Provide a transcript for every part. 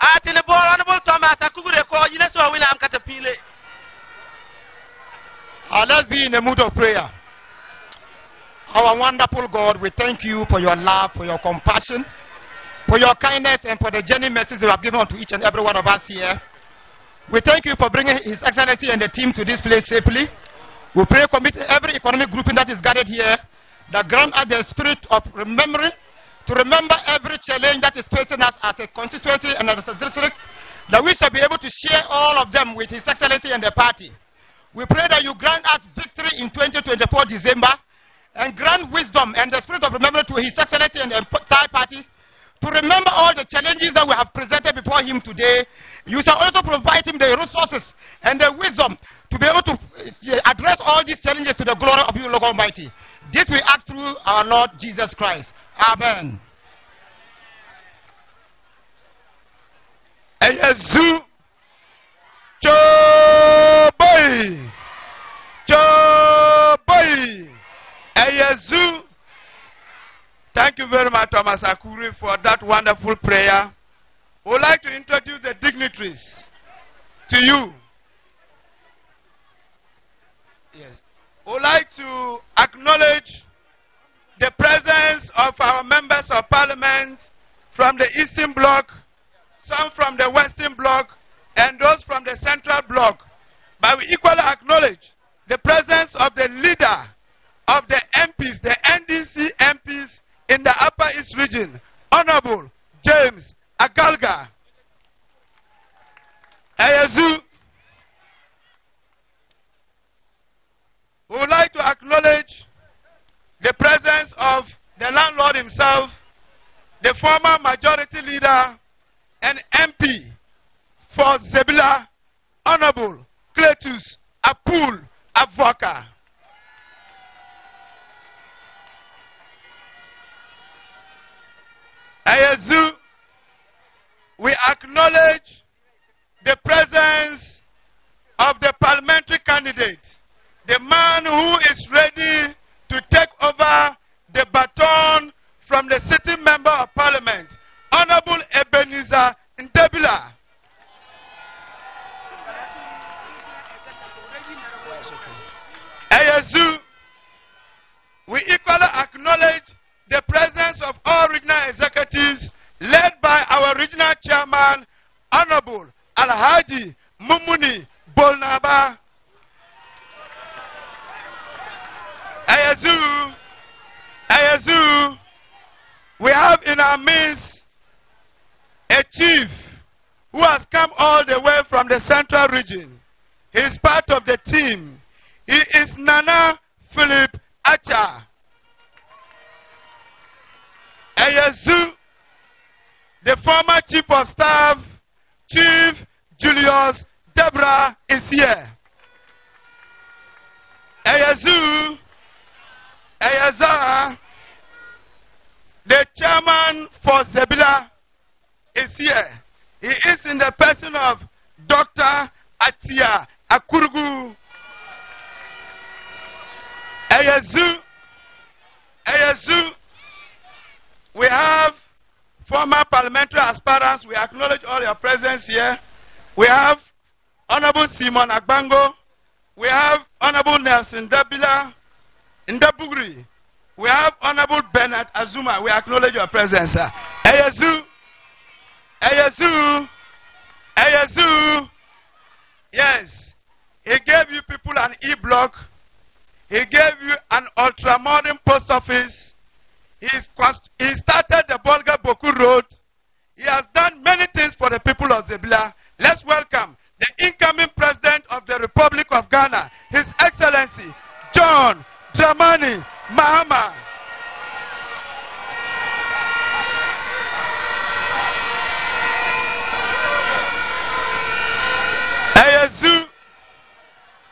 Atile ball honorable Thomas akugure ko yine so win am katapile. Let's be in a mood of prayer. Our wonderful God, we thank you for your love, for your compassion, for your kindness, and for the genuine message you have given to each and every one of us here. We thank you for bringing His Excellency and the team to this place safely. We pray, commit every economic grouping that is gathered here, that grant us the spirit of remembering, to remember every challenge that is facing us as a constituency and as a district, that we shall be able to share all of them with His Excellency and the party. We pray that you grant us victory in 2024 December, and grant wisdom and the spirit of remembrance to His Excellency and the entire party, to remember all the challenges that we have presented before him today. You shall also provide him the resources and the wisdom to be able to address all these challenges to the glory of you, Lord Almighty. This we ask through our Lord Jesus Christ. Amen. Eyezu Choboy Choboy Eyezu. Thank you very much, Thomas Akuri, for that wonderful prayer. We would like to introduce the dignitaries to you. Yes. We would like to acknowledge the presence of our members of parliament from the Eastern Bloc, some from the Western Bloc, and those from the Central Bloc. But we equally acknowledge the presence of the leader of the MPs, the NDC MPs in the Upper East region, Honorable James Agalga. Eyezu. We would like to acknowledge the presence of the landlord himself, the former majority leader and MP for Zebilla, Honorable Cletus Apul Avoka. Eyezu, we acknowledge the presence of the parliamentary candidate, the man who is ready to take over the baton from the sitting member of parliament, Honorable Ebenezer Zebilla. Eyezu, we equally acknowledge the presence of all regional executives led by our regional chairman, Honorable Alhaji Mumuni Bolnaba. Eyezu, we have in our midst a chief who has come all the way from the central region. He is part of the team. He is Nana Philip Acha. Eyezu, the former chief of staff, Chief Julius Debra, is here. Eyezu, the chairman for Zebilla, is here. He is in the person of Dr. Atia Akurugu. Eyezu, we have former parliamentary aspirants. We acknowledge all your presence here. We have Honorable Simon Agbango. We have Honorable Nelson Zebilla Ndabugri. We have Honorable Bernard Azuma. We acknowledge your presence, sir. Eyezu. Yes. He gave you people an e-block. He gave you an ultra-modern post office. He started the Bolga Boku Road. He has done many things for the people of Zebilla. Let's welcome the incoming president of the Republic of Ghana, His Excellency, John Dramani Mahama.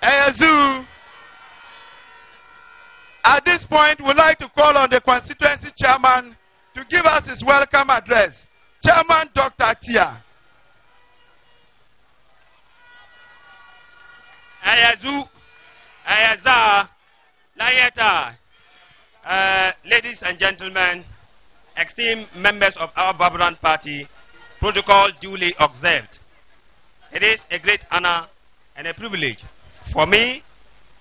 Eyezu. At this point, we'd like to call on the constituency chairman to give us his welcome address. Chairman Dr. Tia. Eyezu, Eyeza, Layeta, ladies and gentlemen, esteemed members of our Babylon party, protocol duly observed. It is a great honor and a privilege for me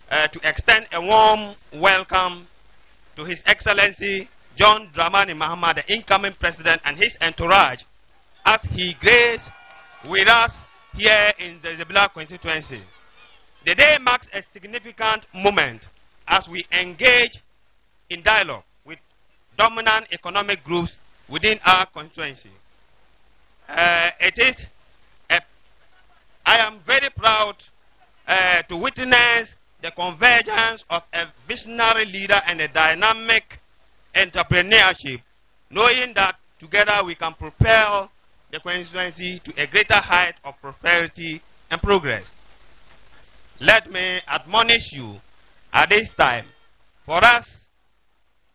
to extend a warm welcome to His Excellency John Dramani Mahama, the incoming president, and his entourage, as he graced with us here in the Zebilla constituency. The day marks a significant moment as we engage in dialogue with dominant economic groups within our constituency. I am very proud to witness the convergence of a visionary leader and a dynamic entrepreneurship, knowing that together we can propel the constituency to a greater height of prosperity and progress. Let me admonish you at this time for us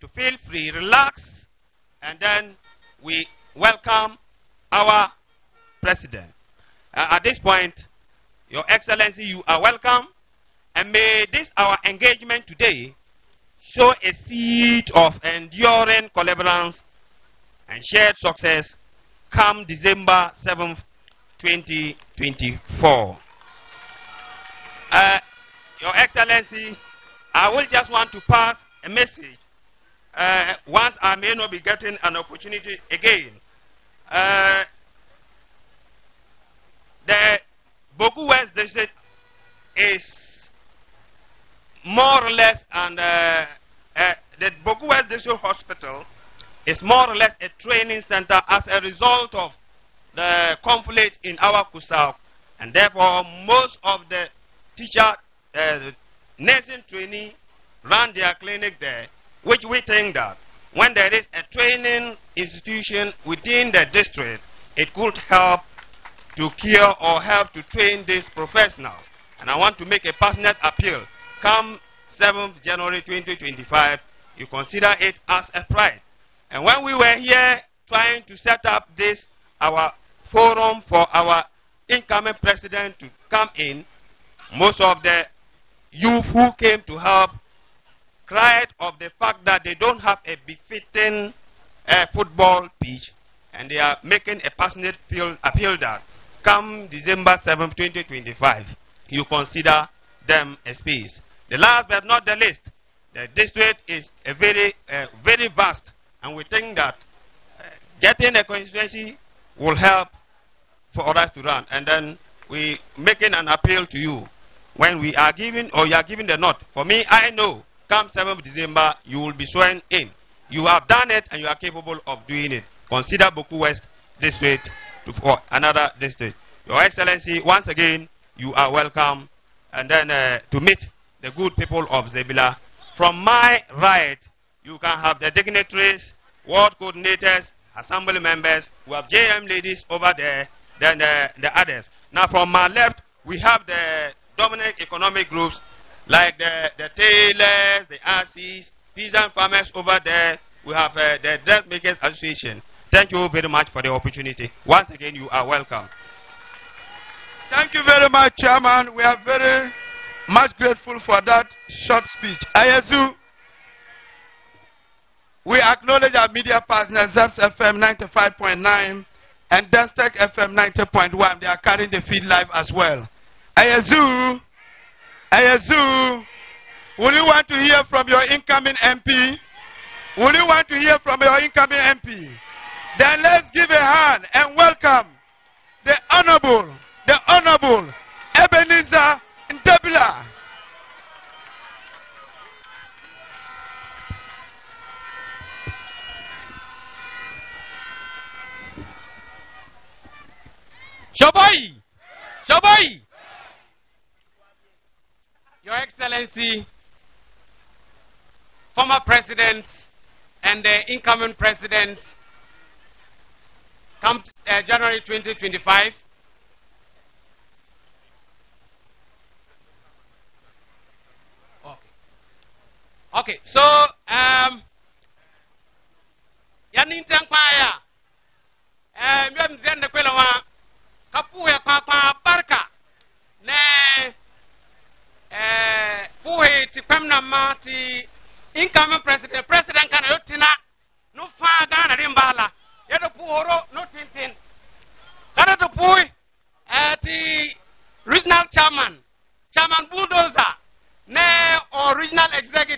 to feel free, relax, and then we welcome our president. At this point, Your Excellency, you are welcome, and may this our engagement today show a seed of enduring collaboration and shared success come December 7th, 2024. Your Excellency, I will just want to pass a message once I may not be getting an opportunity again. The Boku West District is more or less, and the Boku West District Hospital is more or less a training center as a result of the conflict in our Kusau, and therefore most of the nursing trainee run their clinic there, which we think that when there is a training institution within the district, it could help to cure or help to train these professionals. And I want to make a passionate appeal. Come 7th January 2025, you consider it as a pride. And when we were here trying to set up this, our forum for our incoming president to come in, most of the youth who came to help cried of the fact that they don't have a befitting football pitch, and they are making a passionate appeal that come December 7th, 2025, you consider them a space. The last but not the least, the district is a very vast, and we think that getting a constituency will help for us to run. And then we making an appeal to you when we are giving, or you are giving the nod. For me, I know come 7th December you will be sworn in. You have done it and you are capable of doing it. Consider Boku West District for another district. Your Excellency, once again, you are welcome, and then to meet the good people of Zebilla. From my right, you can have the dignitaries, ward coordinators, assembly members. We have JM ladies over there, then the others. Now from my left, we have the dominant economic groups like the tailors, the RCs, peasant farmers over there. We have the dressmakers association. Thank you very much for the opportunity. Once again, you are welcome. Thank you very much, Chairman. We are very much grateful for that short speech. Ayazu, we acknowledge our media partners, ZEPS FM 95.9 and Destec FM 90.1. They are carrying the feed live as well. Ayazu, will you want to hear from your incoming MP? Will you want to hear from your incoming MP? Then let's give a hand and welcome the Honorable Ebenezer Zebilla. Shabai! Your Excellency, former presidents and the incoming presidents, come January 2025. Okay, so yanin tankaya mwem zende kwela wa kapu ya papa barka ne puhe ti pemna mati incoming president kana yotina no fa gana rimbala yedo puhoro no tintin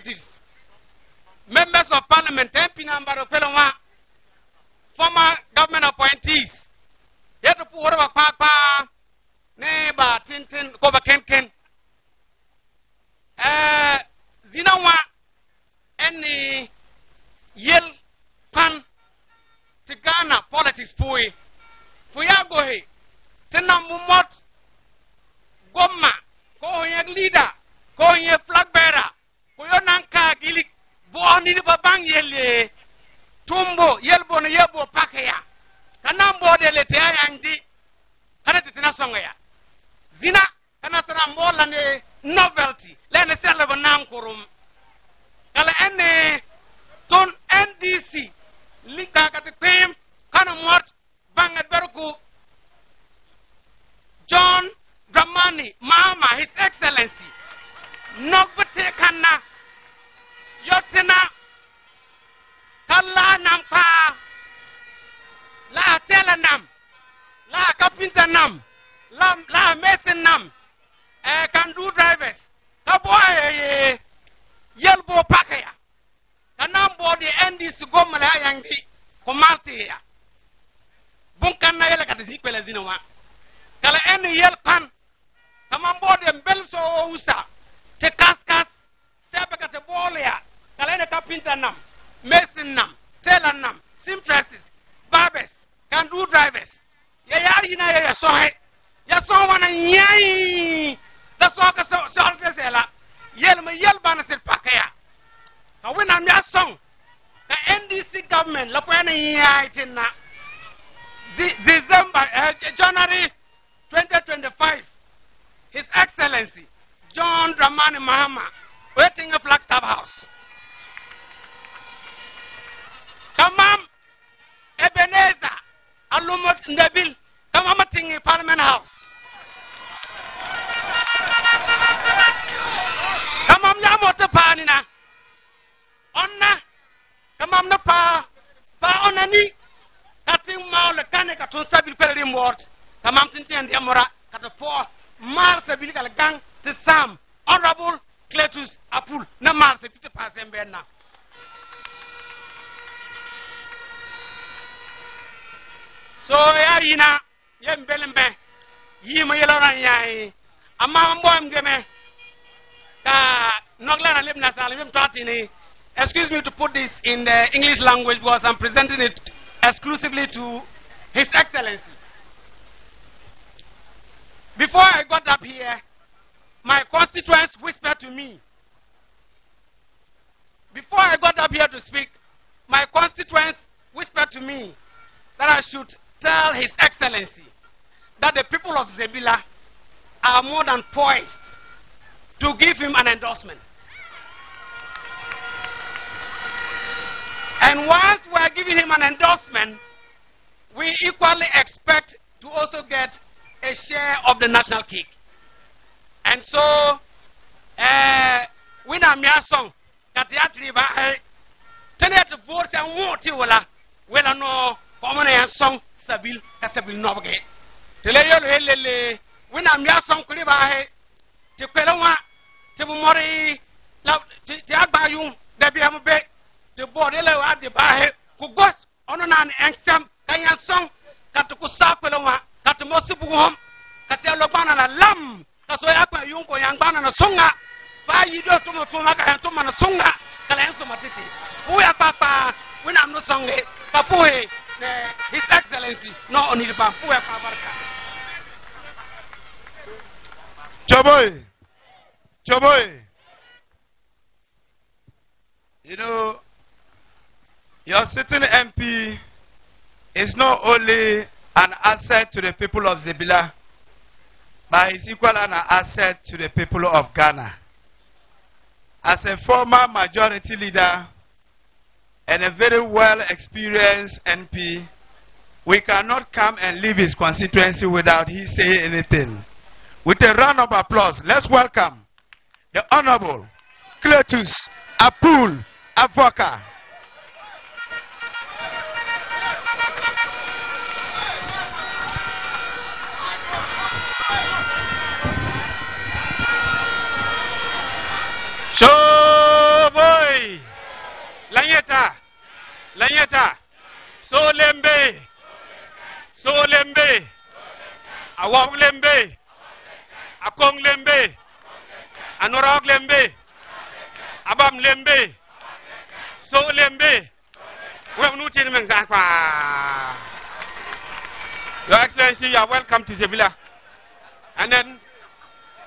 representatives, members of parliament, MP number of former government appointees. Yet to put over papa, neighbor, tintin, cover ken. Zinawa, any yell pan to Ghana politics for ya go he. Tenamumot, Goma, go here leader, go here flag bearer, go your nanka gilik, born in the babang yelle, tumbo, yelbo, and yelbo pakaya. Kanambo de letea yang di, Kanatina Songaya. Zina, Kanatana more than a novelty, let us sell of a namkurum. Kala ene, ton NDC, Lika at the Pam, Kanamot, Bang at Beruku. John Dramani, Mahama, His Excellency, Nogate Kana, Yotina, Kala Nampa, La Telanam, La Kapinta Nam, La Mason Nam, can do drivers, Kaboy, Yelbo Pakaya, Kanambo the Endis go Malayangi, Komaltia, Bunkana Yelaka Zinoa. Kala any yel pan, come on board and belso usa, te cascas, sebaka te bolia, kalene kapinta nam, mason nam, tailor nam, seamstresses, barbers, can do drivers. Ya ya so he, ya so wana nyai, the soka so sela, yel banasil pakaya. And when I'm ya song, the NDC government, la pwena nyai tina, December, January 2025, His Excellency John Dramani Mahama, waiting a Flagstaff House. Kamam Ebenezer Alumot Nabil, Kamamating Parliament House. Kamam Yamota Panina, Onna, Kamam no pa onani, cutting Maul, Kanika to Sabil Perim Ward. Kamam Tintin Yamora at the 4 Mars Bilical Gang to Sam Honorable Cletus Apul Namar Peter Pasembena. So Yarina Yem Belembe Yimayela Yai Amam Boem Game Nogla Libna Salim Tatini. Excuse me to put this in the English language because I'm presenting it exclusively to His Excellency. Before I got up here, my constituents whispered to me. Before I got up here to speak, my constituents whispered to me that I should tell His Excellency that the people of Zebilla are more than poised to give him an endorsement. And once we are giving him an endorsement, we equally expect to also get a share of the national cake. And so, when I'm your song, Katiatri by Tenet votes and won't you will know common song Sabil Casabil Novage. Tele when I'm your song Kuriba, Tipelawa, Tibumori, Tiabayum, Debiamu, the Bordelo at the Bahe, Kugos, Onan and Sam, Kayan song, Katukusapelawa. Katumosibuhom, Kasalobana Lam, Kasoyapa Yunko Yangbana Songa, Fayido Tumaka and Tumana Songa, Kalanso Matiti. We are Papa, when I'm no song, Papue, His Excellency, no only the Papua Pavarka. Choboy. You know, your sitting MP is not only an asset to the people of Zebilla, but is equal an asset to the people of Ghana. As a former majority leader and a very well experienced MP, we cannot come and leave his constituency without he saying anything. With a round of applause, let's welcome the Honorable Cletus Apul Avoka. Shobo Lanyeta. So lembe. Awang lembe. Akong lembe. Anorog lembe. Abam lembe. So lembe. Well, no change in Your Excellency, you are welcome to Zebilla. And then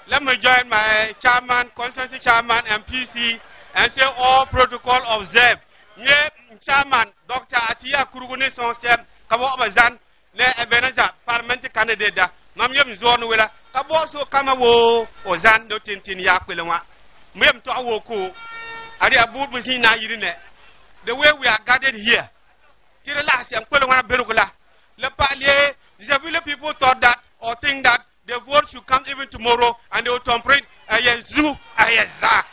let me join my chairman, constituency chairman, and PC, and say all protocol of ZEB. Chairman, Dr. Atia Kurugune Sonsem, Kabo Bazan, Ne Ebenezer, parliamentary candidate, Mamyam Zone Willa, Kabo so Kamawo, or Zan, no Tintin Yakwilama, Mem to Awoku, Adia Boot was in Irene. The way we are gathered here, till the last year, Kulama Berugula, Le Palier, Zebilla people thought that or think that the vote should come even tomorrow and they will temperate a zoo, a za.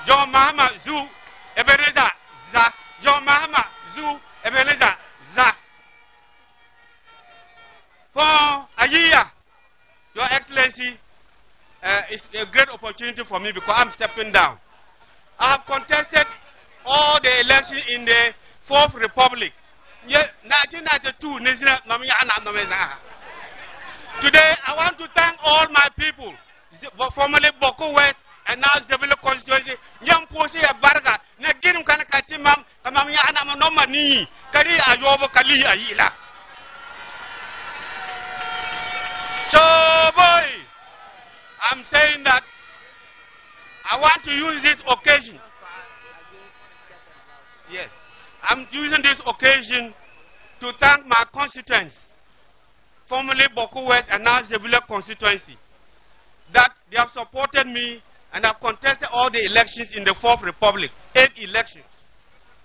John Mahama, zoo, Ebenezer, za. John Mahama, zoo, Ebenezer, za. For a year, Your Excellency, it's a great opportunity for me because I'm stepping down. I have contested all the elections in the Fourth Republic. 1992, today, I want to thank all my people, formerly Boko West and now Zebilla constituency. Young Posi Barga, Nagin Kanakatimam, Kamamiana Nomani, Kari Ayobo Kali Aila. So, boy, I'm saying that I want to use this occasion. Yes, I'm using this occasion to thank my constituents, formerly Boko West and now Zebilla constituency, that they have supported me and have contested all the elections in the Fourth Republic. 8 elections.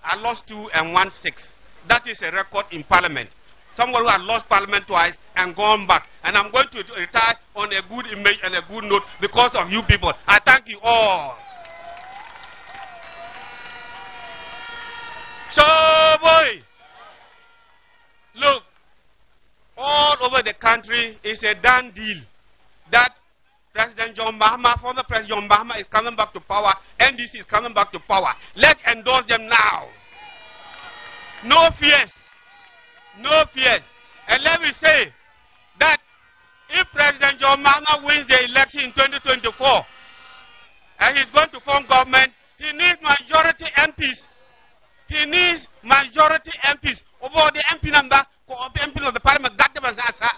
I lost 2 and won 6. That is a record in Parliament. Someone who has lost Parliament twice and gone back. And I'm going to retire on a good image and a good note because of you people. I thank you all. So, boy, look, all over the country is a done deal that President John Mahama, former President John Mahama is coming back to power, NDC is coming back to power. Let's endorse them now. No fears. No fears. And let me say that if President John Mahama wins the election in 2024 and he's going to form government, he needs majority MPs. He needs majority MPs. Over the MP number, MP of the parliament, got them as asa.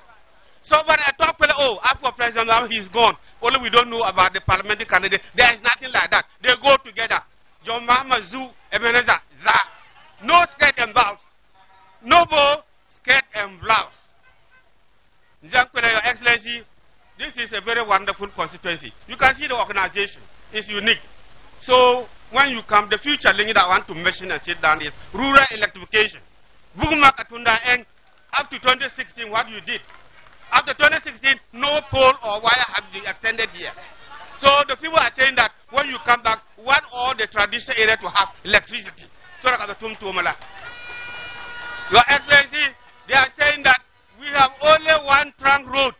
So when I talk about, oh, after President Mahama, he's gone. Only we don't know about the parliamentary candidate. There is nothing like that. They go together. John Mahama, Zoo, Ebenezer, Za. No skirt and blouse. No bow, skirt and blouse. Your Excellency, this is a very wonderful constituency. You can see the organization is unique. So when you come, the future thing that I want to mention and sit down is rural electrification. Buguma Katunda, and up to 2016, what you did. After 2016, no pole or wire have been extended here. So the people are saying that when you come back, want all the traditional area to have electricity. So Your Excellency, they are saying that we have only one trunk road,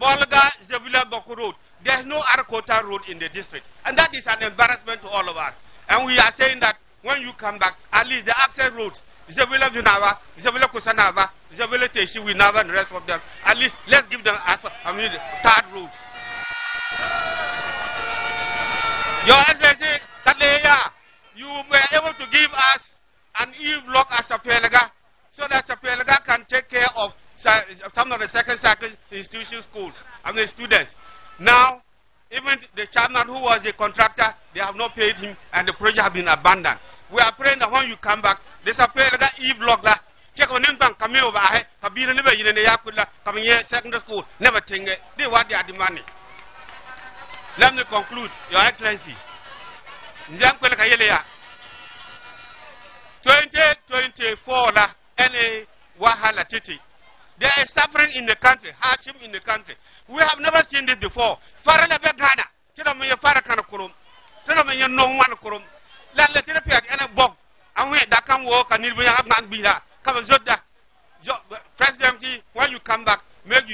Bolga Zebilla Boko Road. There is no Arakota road in the district. And that is an embarrassment to all of us. And we are saying that when you come back, at least the access roads, Zebilla Vinava, Zebilla Kusanava, Zebilla Teshi, Winava, and the rest of them, at least let's give them third road. Your Excellency, you were able to give us an E-block as a Pelaga, so that Sapelaga can take care of some of the second cycle institution schools and the students. Now, even the chairman who was the contractor, they have not paid him and the project has been abandoned. We are praying that when you come back, the Sapelaga E-block, check on them, come over, Kabila never in the Yakula, coming here, secondary school, never think it. They want their money. Let me conclude, Your Excellency. 2024 la any wahala titi. There is suffering in the country, hardship in the country. We have never seen this before. Fara la begada. Tira me fara kana kurum. Tira me no man kurum. La la tira piat ena bog. Anwe da kan wo kan ni ya man biha. Kama zodda. President, when you come back, make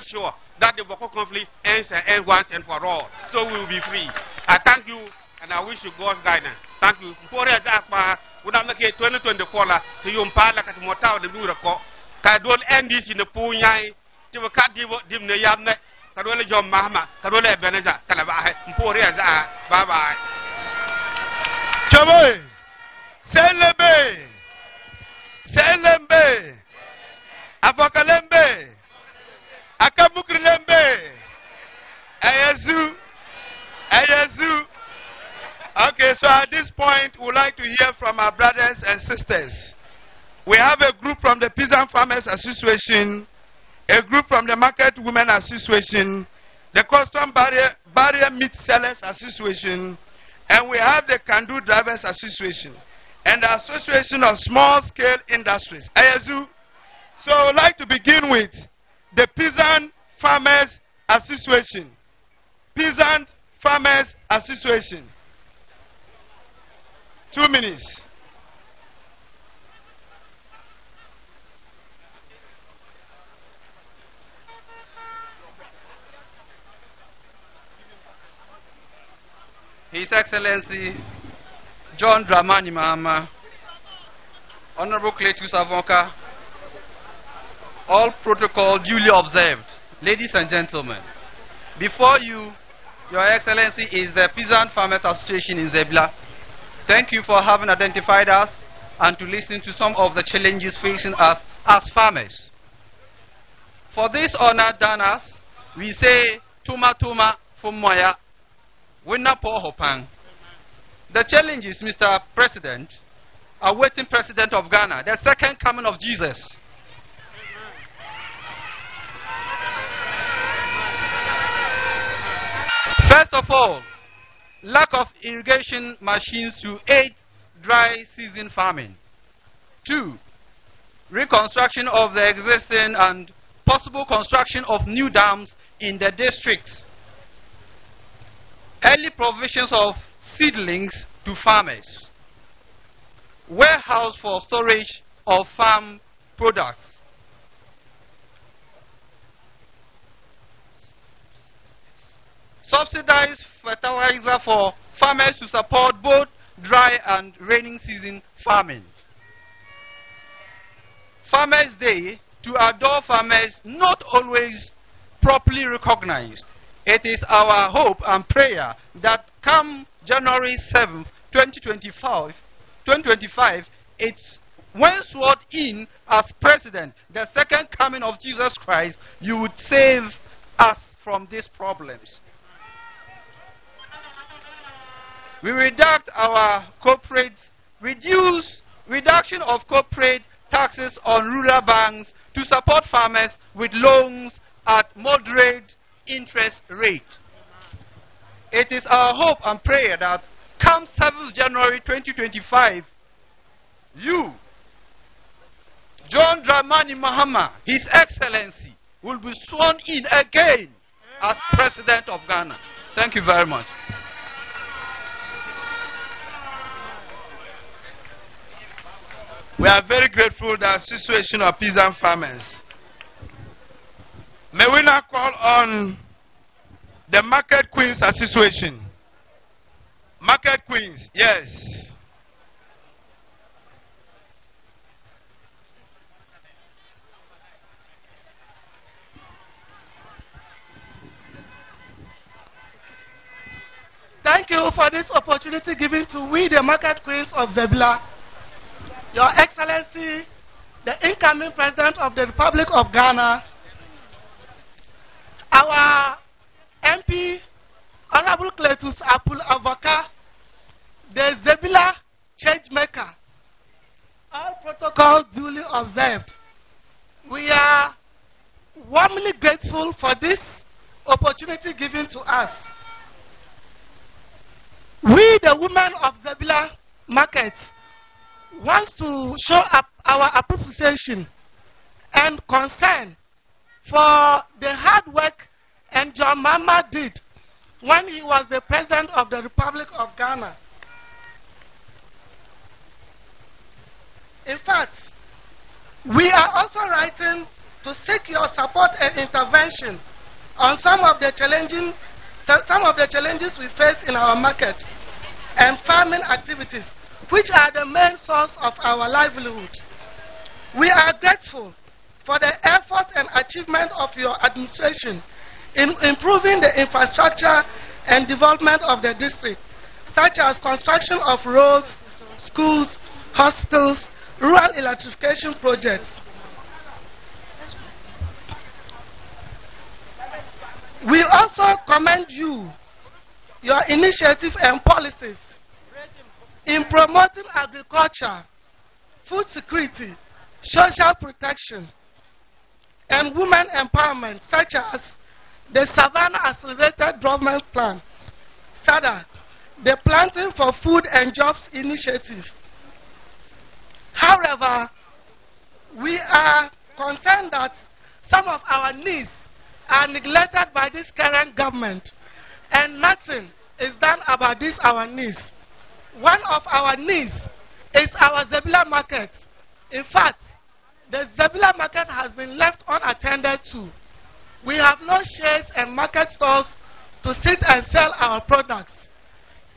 sure that the Boko conflict ends once and for all. So we will be free. I thank you and I wish you God's guidance. Thank you. Mpore Zakpa, when I make 2024 la, to you mpala kat motao de dura ko. Ka don NDC in the Punyai, to a cat dim the Yamne, Karola John Mahama, Karola Beneza, Kalaba, Mpore Za, bye bye. Chaboy, Selembe, Selembe, Apokalembe, Akabukrilembe, Ayazu, Ayazu. Okay, so at this point, we'd like to hear from our brothers and sisters. We have a group from the Peasant Farmers Association, a group from the Market Women Association, the Custom Barrier Meat Sellers Association, and we have the Kandu Drivers Association, and the Association of Small Scale Industries, Ayazu. So I would like to begin with the Peasant Farmers Association. Peasant Farmers Association. 2 minutes. His Excellency John Dramani Mahama, Honorable Cletus Avonka, all protocol duly observed. Ladies and gentlemen, before you, Your Excellency, is the Peasant Farmers Association in Zebilla. Thank you for having identified us and to listen to some of the challenges facing us as farmers. For this honor done us, we say, Tuma Tuma Fumoya, Winna Po Hopang. The challenges, Mr. President, awaiting President of Ghana, the second coming of Jesus. First of all, lack of irrigation machines to aid dry season farming. 2, reconstruction of the existing and possible construction of new dams in the district. Early provisions of seedlings to farmers. Warehouse for storage of farm products. Subsidized fertilizer for farmers to support both dry and rainy season farming. Farmers' Day to adore farmers not always properly recognized. It is our hope and prayer that come January 7th, 2025, it's when sworn in as president, the second coming of Jesus Christ, you would save us from these problems. We reduction of corporate taxes on rural banks to support farmers with loans at moderate interest rate. It is our hope and prayer that come 7th January 2025, you, John Dramani Mahama, His Excellency, will be sworn in again as President of Ghana. Thank you very much. We are very grateful to the Association of Peasant Farmers. May we now call on the Market Queens Association. Market Queens, yes. Thank you for this opportunity given to we, the Market Queens of Zebilla. Your Excellency, the incoming President of the Republic of Ghana, our MP, Honorable Cletus Avonka, the Zebilla Changemaker, all protocols duly observed. We are warmly grateful for this opportunity given to us. We, the women of Zebilla Market, want to show up our appreciation and concern for the hard work and John Mahama did when he was the President of the Republic of Ghana. In fact, we are also writing to seek your support and intervention on some of the challenges we face in our market. and farming activities, which are the main source of our livelihood. We are grateful for the effort and achievement of your administration in improving the infrastructure and development of the district, such as construction of roads, schools, hospitals, rural electrification projects. We also commend you, your initiative and policies in promoting agriculture, food security, social protection, and women empowerment, such as the Savannah Accelerated Development Plan, SADA, the Planting for Food and Jobs Initiative. However, we are concerned that some of our needs are neglected by this current government, and nothing is done about this our needs. One of our needs is our Zebilla market. In fact, the Zebilla market has been left unattended to. We have no sheds and market stalls to sit and sell our products.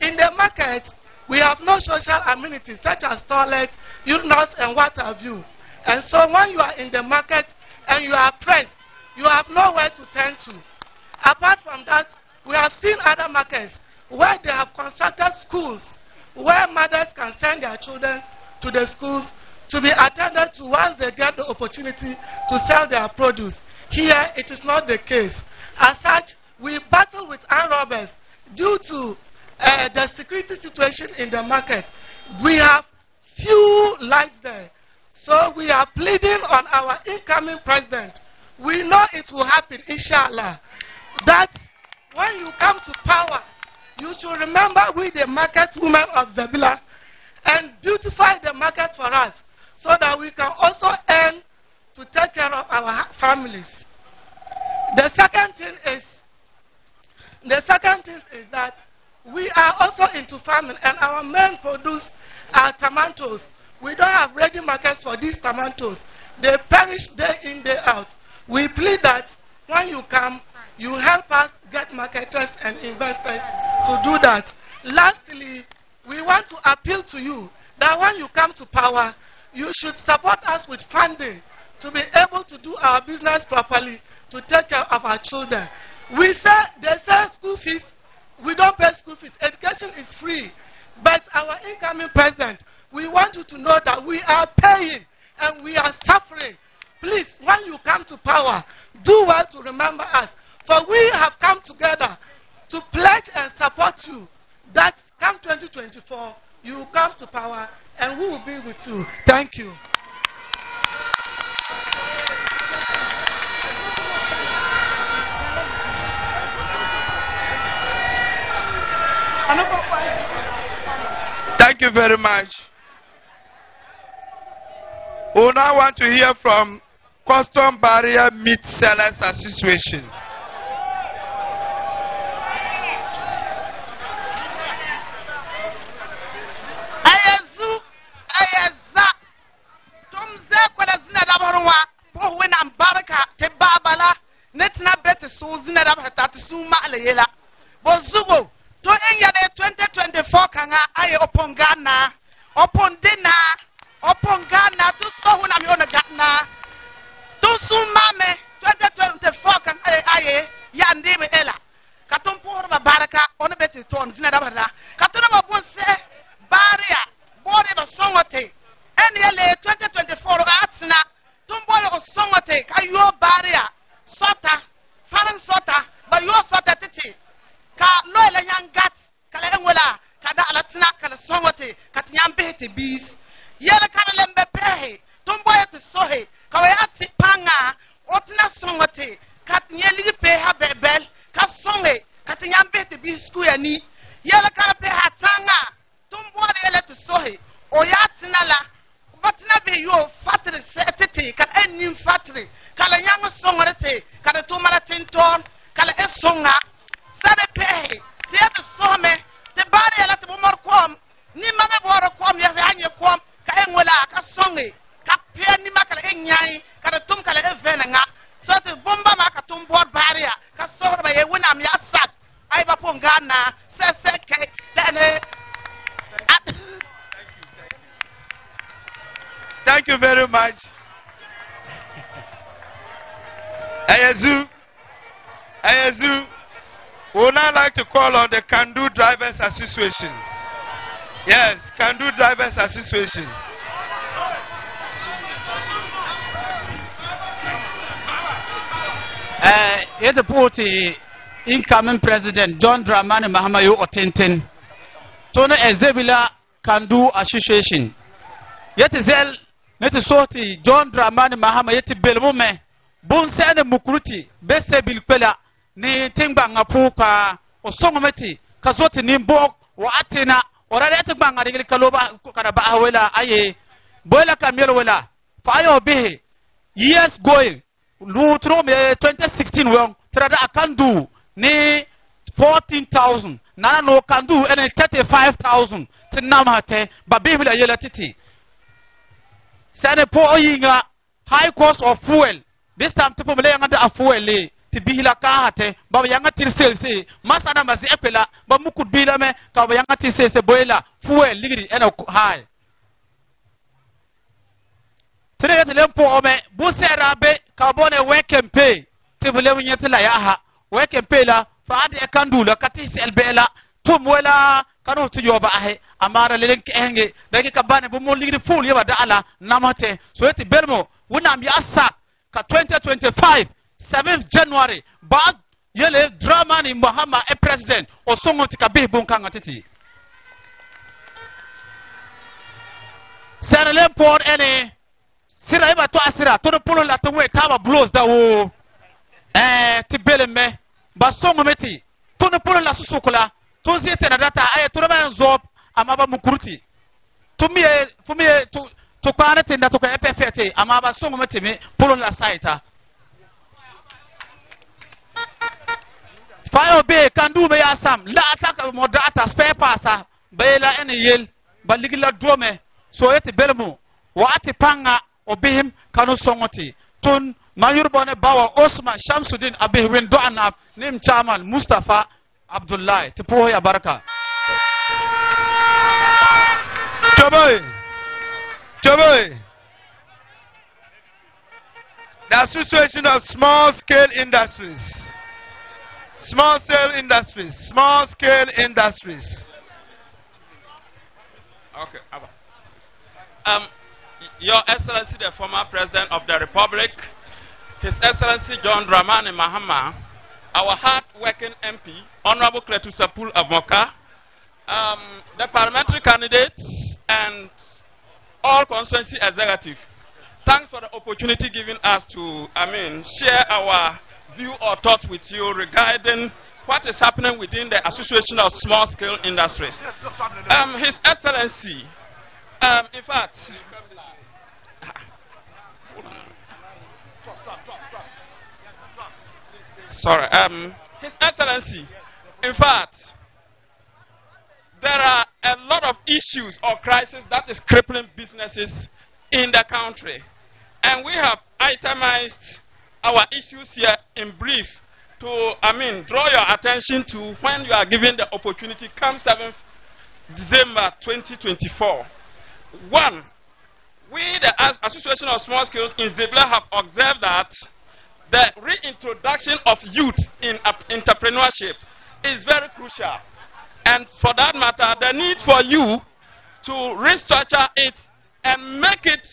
In the market, we have no social amenities such as toilets, urinals, and what have you. And so when you are in the market and you are pressed, you have nowhere to turn to. Apart from that, we have seen other markets where they have constructed schools where mothers can send their children to the schools to be attended to once they get the opportunity to sell their produce. Here, it is not the case. As such, we battle with armed robbers due to the security situation in the market. We have few lights there. So we are pleading on our incoming president. We know it will happen, inshallah, that when you come to power, you should remember we the market women of Zebilla and beautify the market for us so that we can also earn to take care of our families. The second thing is that we are also into farming, and our main produce are tomatoes. We don't have ready markets for these tomatoes. They perish day in, day out. We plead that when you come, you help us get marketers and investors to do that. Lastly, we want to appeal to you that when you come to power, you should support us with funding to be able to do our business properly, to take care of our children. They say school fees. We don't pay school fees. Education is free. But our incoming president, we want you to know that we are paying and we are suffering. Please, when you come to power, do well to remember us. For we have come together to pledge and support you that come 2024, you will come to power and we will be with you. Thank you. Thank you very much. We now want to hear from Custom Barrier Meat Sellers Association. Ayaza Tomze kwada zina da barwa bo wena mbaraka te babala netna bet so zina da bata su ma alayela bo zugo to enya de 2024 kanga aye opongana opondena opongana to so huna mi ona gatna to su mame 2024 kanga aye ya ndime ela katompo ba baraka ona bet to zina da bata katona ba bonse baria body ba songote eniele 2024 atsina tumbole ko songote kayo baria sota faran sota ba yo sota titi ka loele nyangat kala enwela kada alatina kala songote katinyambe te bis yele kana lembe pehe tumboye te sohe kawe atsi panga otina songote katnyeli peha bebel ka songe katinyambe te bis ku yani yele kana peha tanga tumbole ele te sohe oyatina la batina be yo fatri setete kan enim fatri kala nyang songorete kala tumala tinton kala esonga sare pehe te some te bari ala te bomor kom ni mame boro kom ya anye kom ka engola ka songe ka pe ni makala enyai kala tum kala evena nga so te bomba ma ka tum bor baria ka sogor ba ye wona mi asak ai ba pongana se ke dane very much. Ayazu. We would now like to call on the Kandu Drivers Association. Yes, Kandu Drivers Association. Here the party incoming President John Dramani Mahama yu Otenten. Tona Zebilla Kandu Association. Yet zel net sorti John Dramani Mahama yet belmume. Bon sene mukruti bese bilpela ni timba ngapuka osongometi kazoti ni mbok wa atina orare timba ngari kaloba karaba awela aye bola kamelo wela fayo bihi years going lutro me 2016 won trada akandu ni 14,000 na no kandu ene 35,000 tinamate babibila yela titi sane po oyinga high cost of fuel. This time to pumele yanga da afuele ti bihila ka hate baba yanga tirsel se masana masi epela ba mukut bila me ka ba yanga tirsel se boila fuel ligri ena high tere te lempo ome bu sera be ka bone weken pay ti bule nyete la ya ha weken pay la fa ade kandula kati sel bela tum wala kanu tu yoba ahe amara lelen kenge dagi ka bane bu mo ligri full yaba da ala namate so yeti bermo wuna mi asa ka 2025 7th January ba yele Dramani Mahama e president o songo tika be bunkanga titi sanale por ene sira iba to asira to polo la to we taba blows da wo ti beleme ba songo meti to polo la susukula to zete na data ay to ma nzob amaba mukuruti to miye to kwana tinda to ka EPFT amaba songo meti me polo la saita Fire be can do be asam la attack mo data spare passa be la ene yel baligila drome so yeti belmu waati panga obihim kanu songoti tun mayur bone bawa Osman Shamsuddin abih win do anab nim chairman Mustafa Abdullah tipo ya baraka Choboy. The Association of Small Scale Industries. Small scale industries. Okay. Your Excellency, the former President of the Republic, His Excellency John Dramani Mahama, our hard-working MP, Honorable Kletusapul Avoka, the parliamentary candidates, and all constituency executives. Thanks for the opportunity given us to, share our view or thoughts with you regarding what is happening within the Association of Small Scale Industries. His Excellency, in fact, His Excellency, in fact, there are a lot of issues or crises that is crippling businesses in the country. And we have itemized our issues here in brief to, draw your attention to when you are given the opportunity come 7th December 2024. One, we, the Association of Small Scales in Zebilla, have observed that the reintroduction of youth in entrepreneurship is very crucial. And for that matter, the need for you to restructure it and make it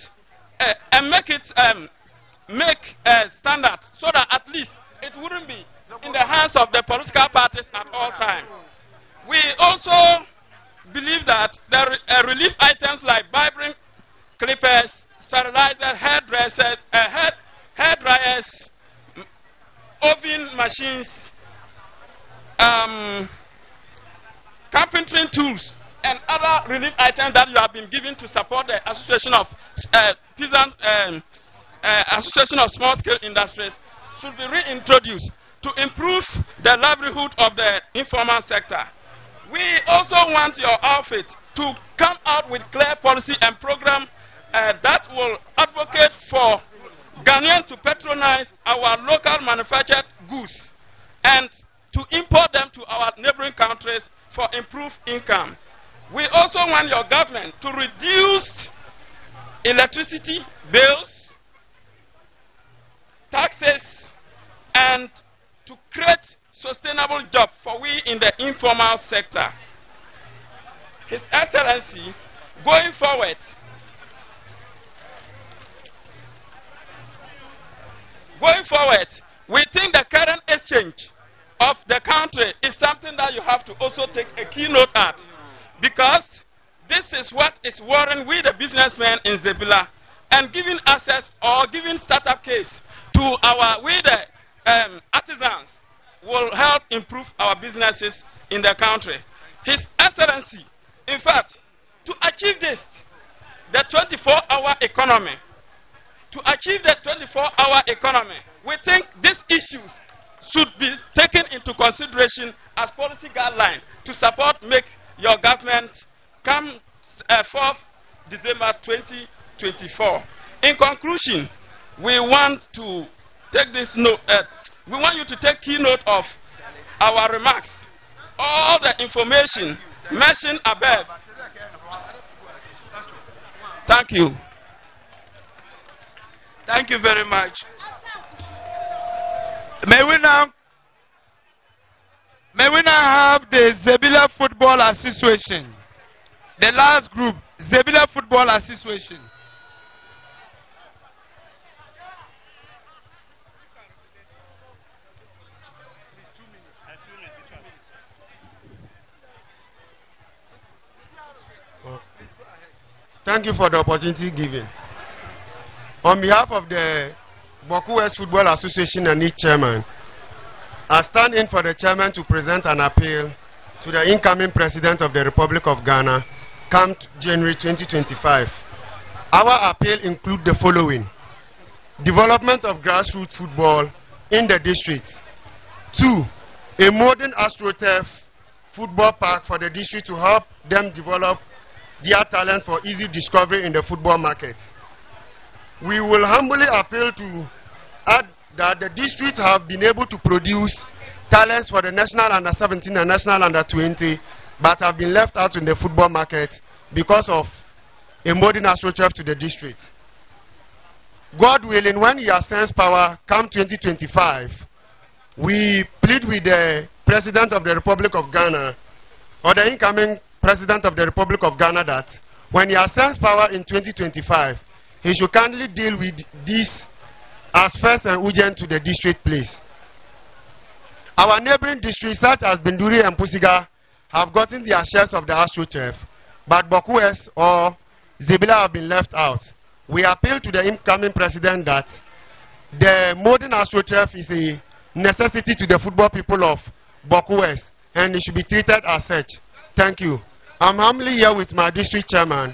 standard so that at least it wouldn't be in the hands of the political parties at all times. We also believe that the relief items like vibrant clippers, sterilizer, hair dryers, oven machines, carpentry tools, and other relief items that you have been given to support the Association of Association of Small Scale Industries should be reintroduced to improve the livelihood of the informal sector. We also want your outfit to come out with clear policy and program that will advocate for Ghanaians to patronize our local manufactured goods and to import them to our neighboring countries for improved income. We also want your government to reduce electricity bills, taxes, and to create sustainable jobs for we in the informal sector. His Excellency, going forward, we think the current exchange of the country is something that you have to also take a keynote at, because this is what is worrying with the businessmen in Zebilla and giving access or giving startup case to our artisans will help improve our businesses in the country. His Excellency, in fact, to achieve this, the 24-hour economy, we think these issues should be taken into consideration as policy guidelines to support make your government come 4th December 2024. In conclusion, we want to take this note. We want you to take keynote of our remarks. All the information mentioned above. Thank you. Thank you very much. May we now have the Zebilla Football Association. The last group, Zebilla Football Association. Thank you for the opportunity given. On behalf of the Boku West Football Association and its chairman, I stand in for the chairman to present an appeal to the incoming president of the Republic of Ghana, come January 2025. Our appeal includes the following: development of grassroots football in the districts. 2, a modern AstroTurf football park for the district to help them develop their talent for easy discovery in the football market. We will humbly appeal to add that the districts have been able to produce talents for the national under 17 and national under 20, but have been left out in the football market because of a modern AstroTurf to the district. God willing, when He ascends power come 2025, we plead with the President of the Republic of Ghana, or the incoming President of the Republic of Ghana, that when He ascends power in 2025, he should kindly deal with this as first and urgent to the district, please. Our neighboring districts such as Binduri and Pusiga have gotten their shares of the AstroTurf, but Boku West or Zebilla have been left out. We appeal to the incoming president that the modern AstroTurf is a necessity to the football people of Boku West, and it should be treated as such. Thank you. I'm humbly here with my district chairman,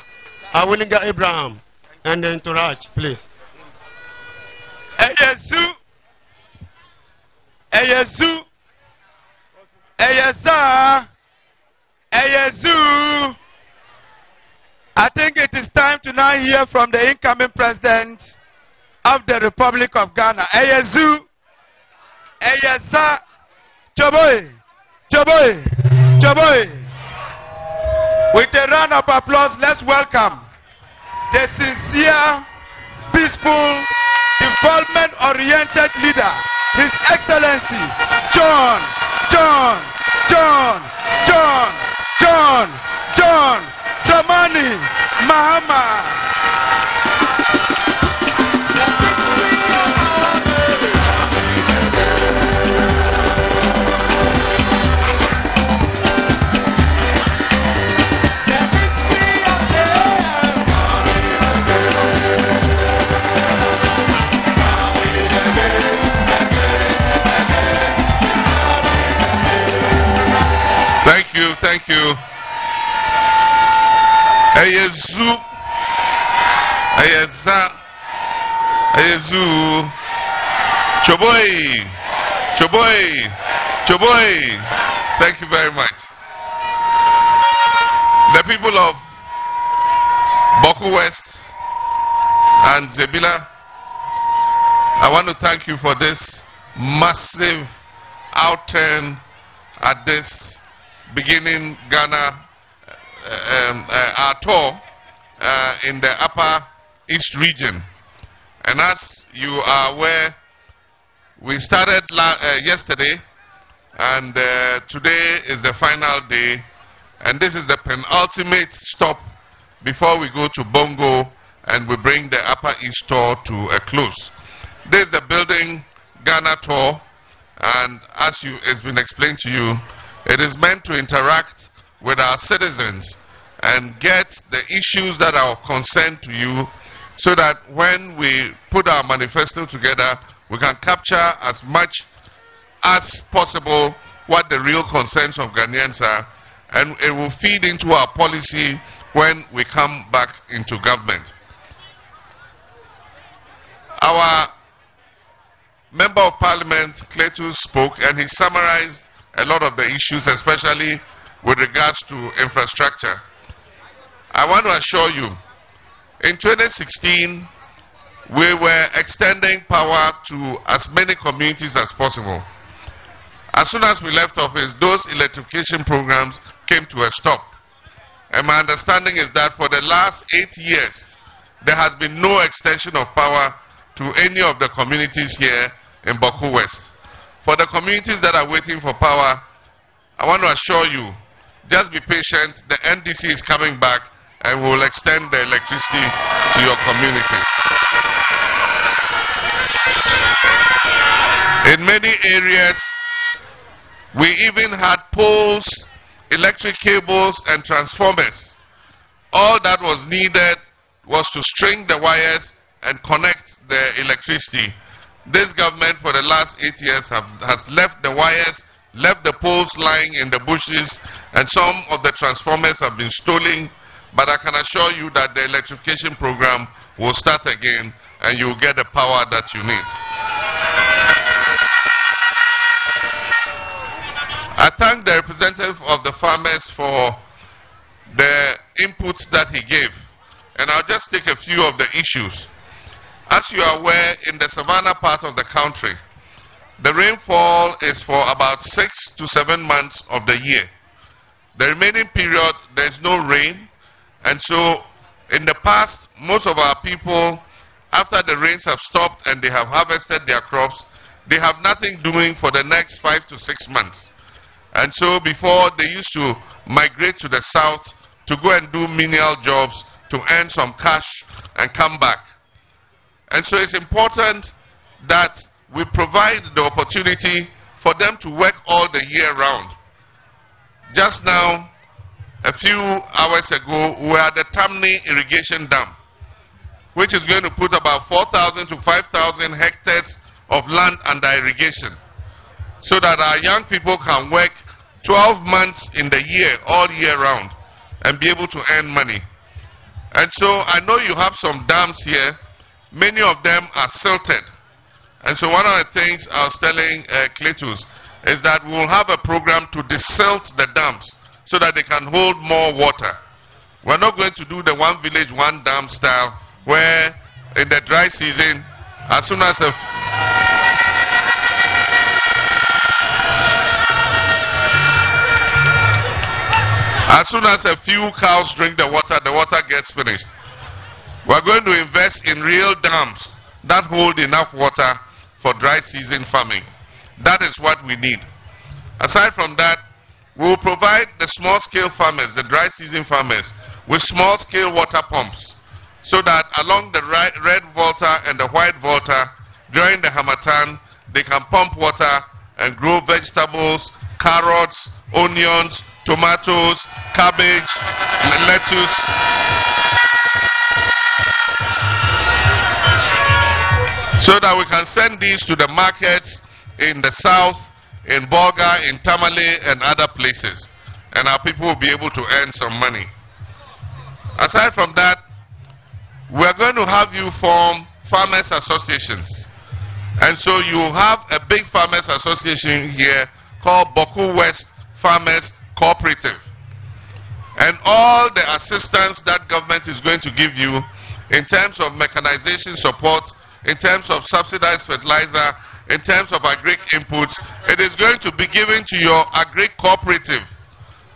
Awilinga Abraham, and the entourage, please. I think it is time to now hear from the incoming president of the Republic of Ghana. Choboy. With a round of applause, let's welcome the sincere, peaceful, development-oriented leader, His Excellency John Dramani Mahama. Thank you. Eyezu. Choboy. Thank you very much. The people of Boku West and Zebilla, I want to thank you for this massive outturn at this beginning Ghana our tour in the upper East region. And as you are aware, we started yesterday, and today is the final day, and this is the penultimate stop before we go to Bongo and we bring the Upper East tour to a close. This is the building Ghana tour, and as it's been explained to you, it is meant to interact with our citizens and get the issues that are of concern to you, so that when we put our manifesto together, we can capture as much as possible what the real concerns of Ghanaians are, and it will feed into our policy when we come back into government. Our Member of Parliament, Cletus, spoke, and he summarized a lot of the issues, especially with regards to infrastructure. I want to assure you, in 2016, we were extending power to as many communities as possible. As soon as we left office, those electrification programs came to a stop. And my understanding is that for the last 8 years, there has been no extension of power to any of the communities here in Boku West. For the communities that are waiting for power, I want to assure you, just be patient. The NDC is coming back, and we will extend the electricity to your community. In many areas, we even had poles, electric cables, and transformers. All that was needed was to string the wires and connect the electricity. This government for the last 8 years has left the wires, left the poles lying in the bushes, and some of the transformers have been stolen. But I can assure you that the electrification program will start again, and you will get the power that you need. I thank the representative of the farmers for the inputs that he gave, and I'll just take a few of the issues. As you are aware, in the savannah part of the country, the rainfall is for about 6 to 7 months of the year. The remaining period, there is no rain, and so in the past, most of our people, after the rains have stopped and they have harvested their crops, they have nothing doing for the next 5 to 6 months. And so before, they used to migrate to the south to go and do menial jobs to earn some cash and come back. And so it's important that we provide the opportunity for them to work all the year round. Just now, a few hours ago, we were at the Tamni Irrigation Dam, which is going to put about 4,000 to 5,000 hectares of land under irrigation, so that our young people can work 12 months in the year, all year round, and be able to earn money. And so I know you have some dams here. Many of them are silted. And so one of the things I was telling Cletus is that we will have a program to desilt the dams so that they can hold more water. We're not going to do the one village, one dam style, where in the dry season, as soon as a few cows drink the water gets finished. We're going to invest in real dams that hold enough water for dry season farming. That is what we need. Aside from that, we will provide the small scale farmers, the dry season farmers, with small scale water pumps, so that along the red Volta and the white Volta, during the Hamatan, they can pump water and grow vegetables, carrots, onions, tomatoes, cabbage, lettuce. So that we can send these to the markets in the south, in Bolga, in Tamale, and other places. And our people will be able to earn some money. Aside from that, we are going to have you form farmers associations. And so you have a big farmers association here called Boku West Farmers Cooperative. And all the assistance that government is going to give you in terms of mechanization support, in terms of subsidized fertilizer, in terms of agri inputs, it is going to be given to your agri cooperative.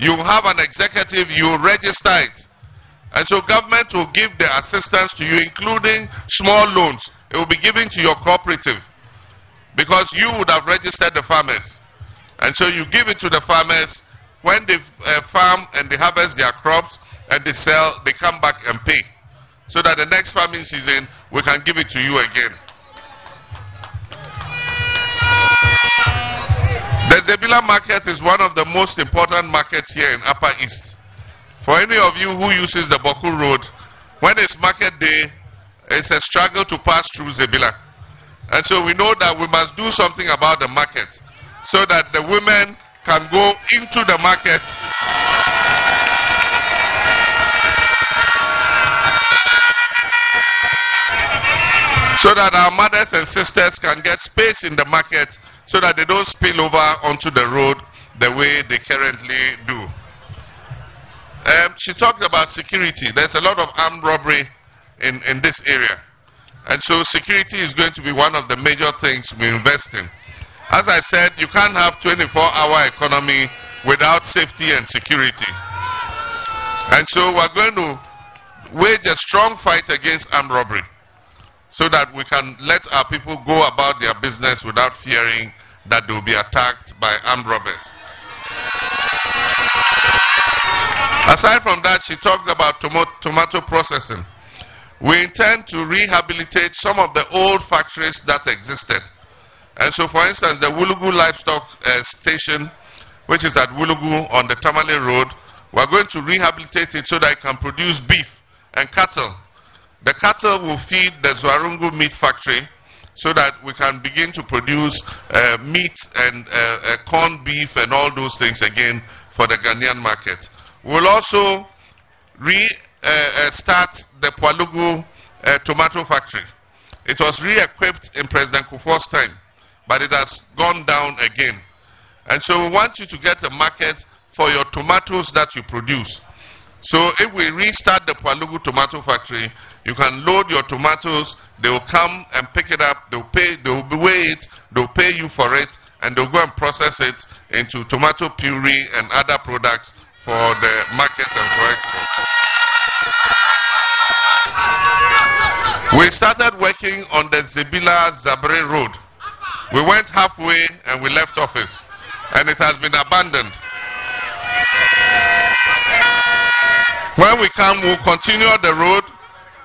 You have an executive, you register it. And so government will give the assistance to you, including small loans. It will be given to your cooperative because you would have registered the farmers. And so you give it to the farmers. When they farm and they harvest their crops and they sell, they come back and pay. So that the next farming season, we can give it to you again. The Zebilla market is one of the most important markets here in Upper East. For any of you who uses the Boku Road, when it's market day, it's a struggle to pass through Zebilla. And so we know that we must do something about the market so that the women can go into the market so that our mothers and sisters can get space in the market so that they don't spill over onto the road the way they currently do. She talked about security. There's a lot of armed robbery in this area. And so security is going to be one of the major things we invest in. As I said, you can't have 24-hour economy without safety and security. And so we're going to wage a strong fight against armed robbery so that we can let our people go about their business without fearing that they will be attacked by armed robbers. Aside from that, she talked about tomato processing. We intend to rehabilitate some of the old factories that existed. And so, for instance, the Wulugu Livestock Station, which is at Wulugu on the Tamale Road, we're going to rehabilitate it so that it can produce beef and cattle. The cattle will feed the Zwarungu meat factory so that we can begin to produce meat and corned beef and all those things again for the Ghanaian market. We'll also start the Pwalugu tomato factory. It was re-equipped in President Kufuor's time, but it has gone down again. And so we want you to get a market for your tomatoes that you produce. So if we restart the Pwalugu tomato factory, you can load your tomatoes, they will come and pick it up, they will weigh it, they will pay you for it, and they will go and process it into tomato puree and other products for the market and for export. We started working on the Zebilla-Zabre road. We went halfway and we left office, and it has been abandoned. When we come, we'll continue the road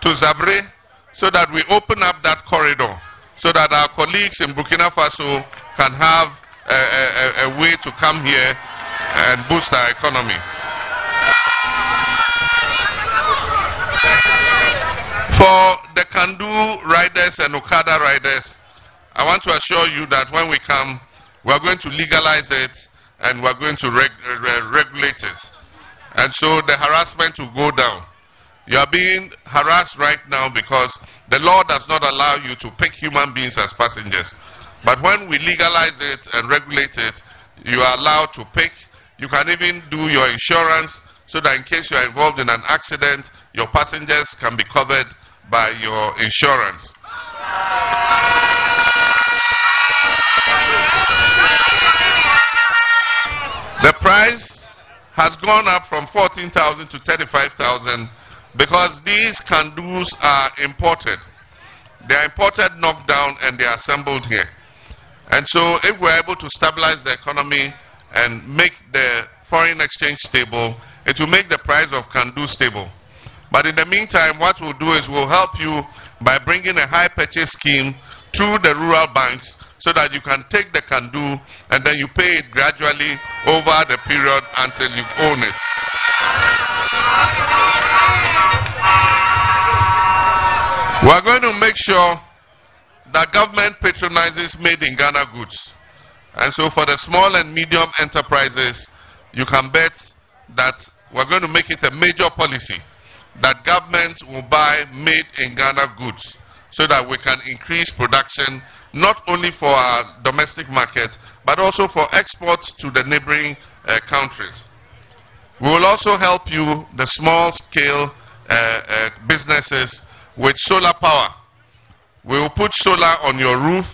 to Zabre so that we open up that corridor so that our colleagues in Burkina Faso can have a way to come here and boost our economy. For the Kandu riders and Okada riders, I want to assure you that when we come, we are going to legalize it and we are going to regulate it. And so the harassment will go down. You are being harassed right now because the law does not allow you to pick human beings as passengers. But when we legalize it and regulate it, you are allowed to pick. You can even do your insurance so that in case you are involved in an accident, your passengers can be covered by your insurance. The price has gone up from 14,000 to 35,000 because these Kandus are imported. They are imported, knocked down, and they are assembled here. And so if we're able to stabilize the economy and make the foreign exchange stable, it will make the price of Kandu stable. But in the meantime, what we'll do is we'll help you by bringing a high purchase scheme through the rural banks so that you can take the Kandu and then you pay it gradually over the period until you own it. We're going to make sure that government patronizes made in Ghana goods. And so for the small and medium enterprises, you can bet that we're going to make it a major policy that government will buy made in Ghana goods so that we can increase production not only for our domestic market but also for exports to the neighboring countries. We will also help you, the small scale businesses, with solar power. We will put solar on your roof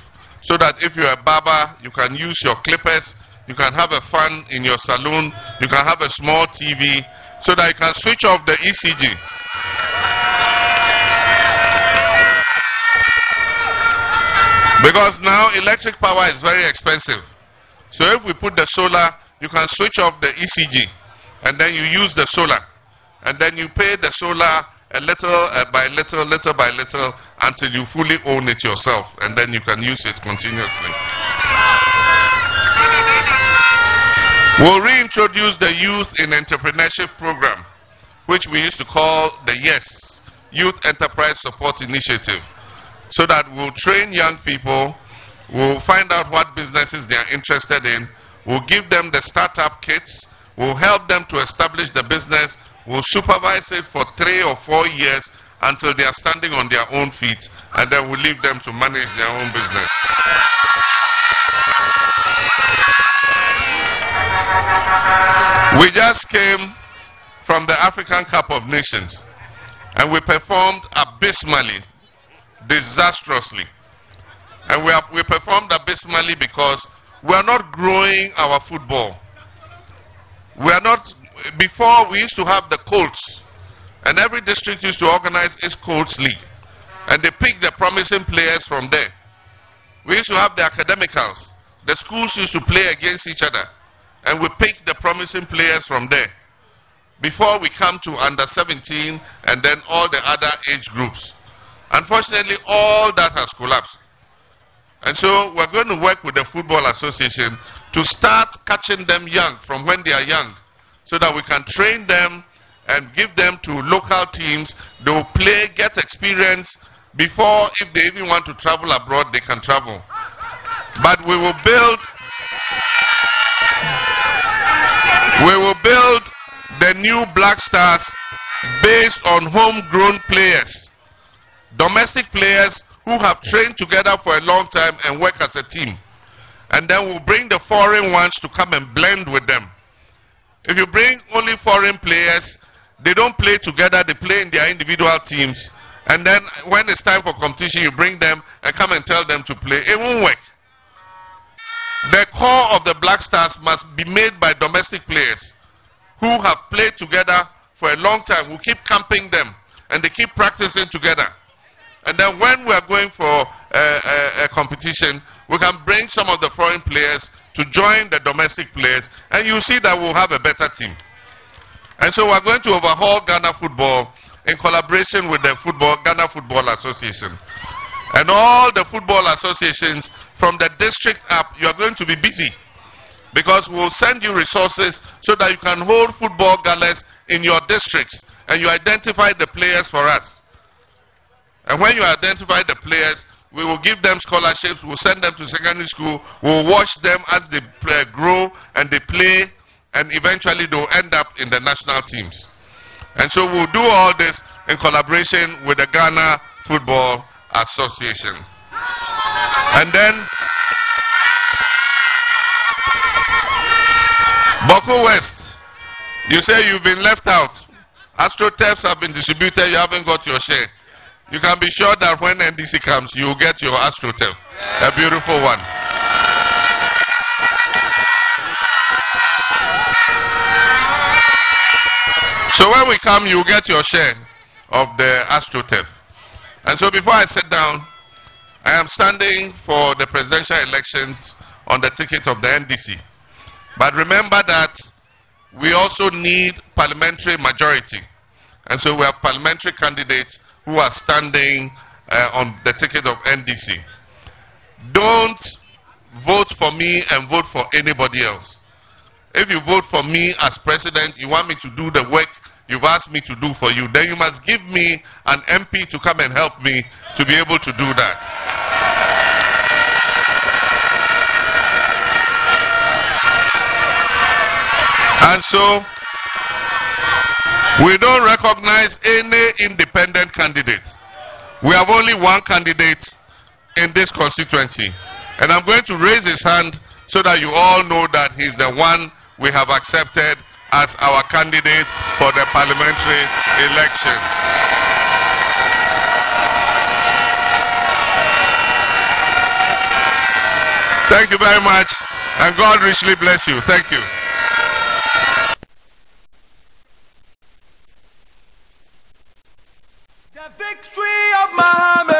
so that if you're a barber, you can use your clippers, you can have a fan in your saloon, you can have a small TV, so that you can switch off the ECG. Because now electric power is very expensive. So if we put the solar, you can switch off the ECG, and then you use the solar, and then you pay the solar a little by little, little by little, until you fully own it yourself, and then you can use it continuously. We'll reintroduce the Youth in Entrepreneurship Program, which we used to call the YES, Youth Enterprise Support Initiative, so that we'll train young people, we'll find out what businesses they are interested in, we'll give them the startup kits, we'll help them to establish the business, we'll supervise it for 3 or 4 years until they are standing on their own feet, and then we'll leave them to manage their own business. We just came from the African Cup of Nations, and we performed abysmally, disastrously. And we performed abysmally because we are not growing our football. We are not. Before, we used to have the Colts, and every district used to organize its Colts League, and they picked the promising players from there. We used to have the academicals. The schools used to play against each other, and we picked the promising players from there. Before we come to under 17 and then all the other age groups. Unfortunately, all that has collapsed. And so we're going to work with the Football Association to start catching them young from when they are young, so that we can train them and give them to local teams. They will play, get experience before, if they even want to travel abroad, they can travel. But we will build the new Black Stars based on homegrown players, domestic players who have trained together for a long time and work as a team. And then we'll bring the foreign ones to come and blend with them. If you bring only foreign players, they don't play together, they play in their individual teams. And then when it's time for competition, you bring them and come and tell them to play. It won't work. The core of the Black Stars must be made by domestic players who have played together for a long time, who keep camping them, and they keep practicing together. And then when we are going for a competition, we can bring some of the foreign players to join the domestic players, and you see that we'll have a better team. And so we're going to overhaul Ghana football in collaboration with the Ghana Football Association. And all the football associations from the district up, you are going to be busy, because we'll send you resources so that you can hold football galas in your districts, and you identify the players for us. And when you identify the players, we will give them scholarships, we'll send them to secondary school, we'll watch them as they grow and they play, and eventually they'll end up in the national teams. And so we'll do all this in collaboration with the Ghana Football Association. And then Boko West, you say you've been left out. AstroTurfs have been distributed, you haven't got your share. You can be sure that when NDC comes, you will get your AstroTurf, a beautiful one. So when we come, you will get your share of the AstroTurf. And so before I sit down, I am standing for the presidential elections on the ticket of the NDC. But remember that we also need parliamentary majority. And so we have parliamentary candidates who are standing on the ticket of NDC. Don't vote for me and vote for anybody else. If you vote for me as president, you want me to do the work you've asked me to do for you, then you must give me an MP to come and help me to be able to do that. And so, we don't recognize any independent candidate. We have only one candidate in this constituency. And I'm going to raise his hand so that you all know that he's the one we have accepted as our candidate for the parliamentary election. Thank you very much. And God richly bless you. Thank you. The victory of Mahama.